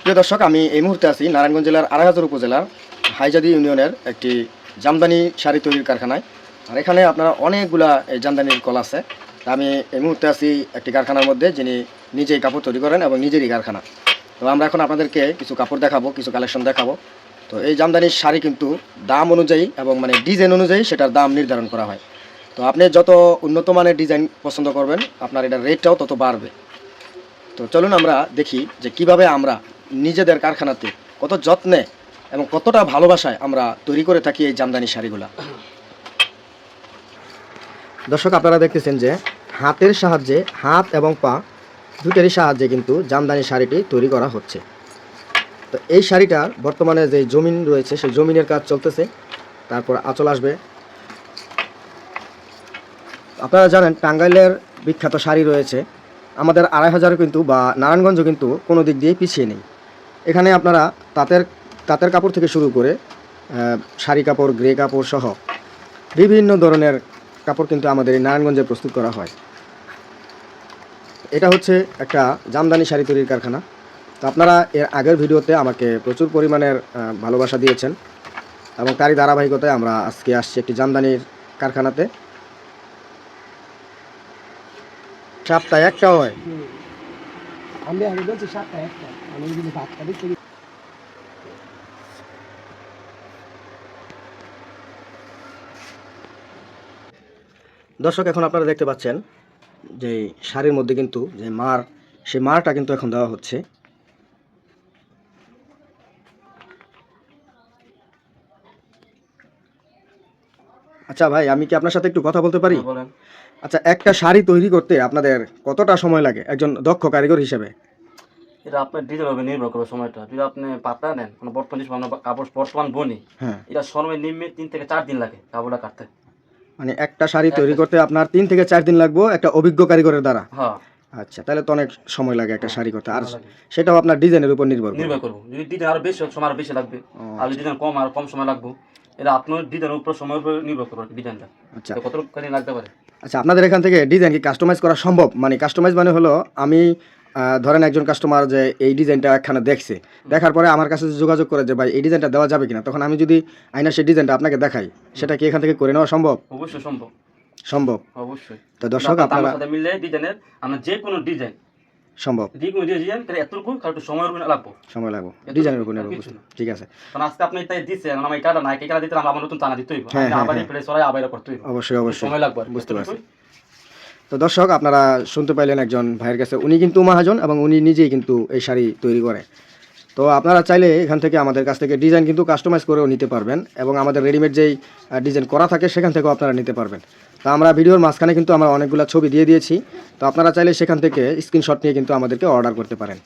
প্রিয় দর্শক, আমি এই মুহূর্তে আছি নারায়ণগঞ্জ জেলার আড়াইহাজার উপজেলার হাইজাদি ইউনিয়নের একটি জামদানি শাড়ি তৈরির কারখানায়। আর এখানে আপনারা অনেকগুলা এই জামদানির কল আছে। তা আমি এই মুহূর্তে আছি একটি কারখানার মধ্যে, যিনি নিজেই কাপড় তৈরি করেন এবং নিজেরই কারখানা। তো আমরা এখন আপনাদেরকে কিছু কাপড় দেখাবো, কিছু কালেকশন দেখাবো। তো এই জামদানির শাড়ি কিন্তু দাম অনুযায়ী এবং ডিজাইন অনুযায়ী সেটার দাম নির্ধারণ করা হয়। তো আপনি যত উন্নত মানের ডিজাইন পছন্দ করবেন, আপনার এটার রেটটাও তত বাড়বে। তো চলুন আমরা দেখি যে কিভাবে আমরা নিজেদের কারখানাতে কত যত্নে এবং কতটা ভালোবাসায় আমরা তৈরি করে থাকি এই জামদানি শাড়িগুলা। দর্শক, আপনারা দেখতেছেন যে হাতের সাহায্যে, হাত এবং পা দুটেরই সাহায্যে কিন্তু জামদানি শাড়িটি তৈরি করা হচ্ছে। তো এই শাড়িটার বর্তমানে যে জমিন রয়েছে সেই জমিনের কাজ চলতেছে, তারপর আঁচল আসবে। আপনারা জানেন টাঙ্গাইলের বিখ্যাত শাড়ি রয়েছে, আমাদের আড়াইহাজারও কিন্তু বা নারায়ণগঞ্জও কিন্তু কোনো দিক দিয়ে পিছিয়ে নেই। এখানে আপনারা তাঁতের কাপড় থেকে শুরু করে শাড়ি কাপড়, গ্রে কাপড় সহ বিভিন্ন ধরনের কাপড় কিন্তু আমাদের এই নারায়ণগঞ্জে প্রস্তুত করা হয়। এটা হচ্ছে একটা জামদানি শাড়ি তৈরির কারখানা। তো আপনারা এর আগের ভিডিওতে আমাকে প্রচুর পরিমাণের ভালোবাসা দিয়েছেন এবং তারই ধারাবাহিকতায় আমরা আজকে আসছি একটি জামদানির কারখানাতে। সপ্তাহে একটা হয়। দর্শক, এখন আপনারা দেখতে পাচ্ছেন যে শাড়ির মধ্যে কিন্তু যে সেই মারটা কিন্তু এখন দেওয়া হচ্ছে। আচ্ছা ভাই, আমি কি আপনার সাথে একটু কথা বলতে পারি? বলেন। আচ্ছা, একটা শাড়ি তৈরি করতে আপনাদের কতটা সময় লাগে একজন দক্ষ কারিগর হিসেবে? এটা আপনার ডিজাইন হবে, নির্ভর করবে সময়টা। যদি আপনি পাতা নেন, কোনো বর্তমান যে আমরা কাপড় বর্তমান বনি, হ্যাঁ, এটা সর্বনিম্ন 3 থেকে 4 দিন লাগে কাপড়টা কাটতে। মানে একটা শাড়ি তৈরি করতে আপনার 3 থেকে 4 দিন লাগবে একটা অভিজ্ঞ কারিগরের দ্বারা। হ্যাঁ, আচ্ছা, তাহলে তো অনেক সময় লাগে একটা শাড়ি করতে। আর সেটাও আপনার ডিজাইনের উপর নির্ভর করবো। যদি ডিজাইন আরো বেশি হয়, সময় আরো বেশি লাগবে। আর যদি ডিজাইন কম, আর কম সময় লাগবে। এটা আপনার ডিজাইনের উপর, সময়ের উপর নির্ভর করবে ডিজাইনটা। আচ্ছা, কতটুকু লাগতে পারে। আচ্ছা, আপনাদের এখান থেকে ডিজাইন কি কাস্টমাইজ করা সম্ভব? মানে কাস্টমাইজ মানে হলো আমি ধরেন একজন কাস্টমার যে এই ডিজাইনটা একখানা দেখছে, দেখার পরে আমার কাছে যোগাযোগ করে যে ভাই এই ডিজাইনটা দেওয়া যাবে কিনা, তখন আমি যদি আইনা সেই ডিজাইনটা আপনাকে দেখাই, সেটা কি এখান থেকে করে নেওয়া সম্ভব? অবশ্যই সম্ভব। সম্ভব, অবশ্যই। তো দর্শক আপনারা সাথে মিলে ডিজাইনের আমরা যে কোনো ডিজাইন সম্ভব, যে কোনো ডিজাইন তাহলে এতটুকু একটু সময়ের উপর লাগবে। সময় লাগবে, ডিজাইনের উপর নির্ভর করছে। ঠিক আছে, কারণ আজকে আপনি তাই দিচ্ছেন, আমার কাটা নাই, কাটা দিতে আমরা নতুন টানা দিতে হইব, আবার রিপ্লেস করা, আবার করতে হইব। অবশ্যই অবশ্যই সময় লাগবে, বুঝতে পারছি। তো দর্শক, আপনারা শুনতে পাইলেন একজন ভাইয়ের কাছে, উনি কিন্তু মহাজন এবং উনি নিজেই কিন্তু এই শাড়ি তৈরি করে। তো আপনারা চাইলে এখান থেকে আমাদের কাছ থেকে ডিজাইন কিন্তু কাস্টমাইজ করেও নিতে পারবেন এবং আমাদের রেডিমেড যেই ডিজাইন করা থাকে সেখান থেকেও আপনারা নিতে পারবেন। তো আমরা ভিডিওর মাঝখানে কিন্তু আমরা অনেকগুলো ছবি দিয়ে দিয়েছি, তো আপনারা চাইলে সেখান থেকে স্ক্রিনশট নিয়ে কিন্তু আমাদেরকে অর্ডার করতে পারেন।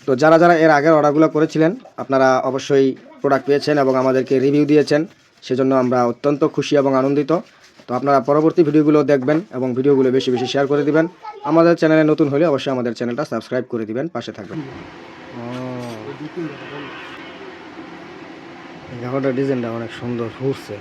তো যারা যারা এর আগের অর্ডারগুলো করেছিলেন, আপনারা অবশ্যই প্রোডাক্ট পেয়েছেন এবং আমাদেরকে রিভিউ দিয়েছেন, সেজন্য আমরা অত্যন্ত খুশি এবং আনন্দিত। তো আপনারা পরবর্তী ভিডিওগুলো দেখবেন এবং ভিডিওগুলো বেশি বেশি শেয়ার করে দিবেন। আমাদের চ্যানেলে নতুন হলে অবশ্যই আমাদের চ্যানেলটা সাবস্ক্রাইব করে দিবেন, পাশে থাকবেন। ডিজাইনটা অনেক সুন্দর ঘুরছে।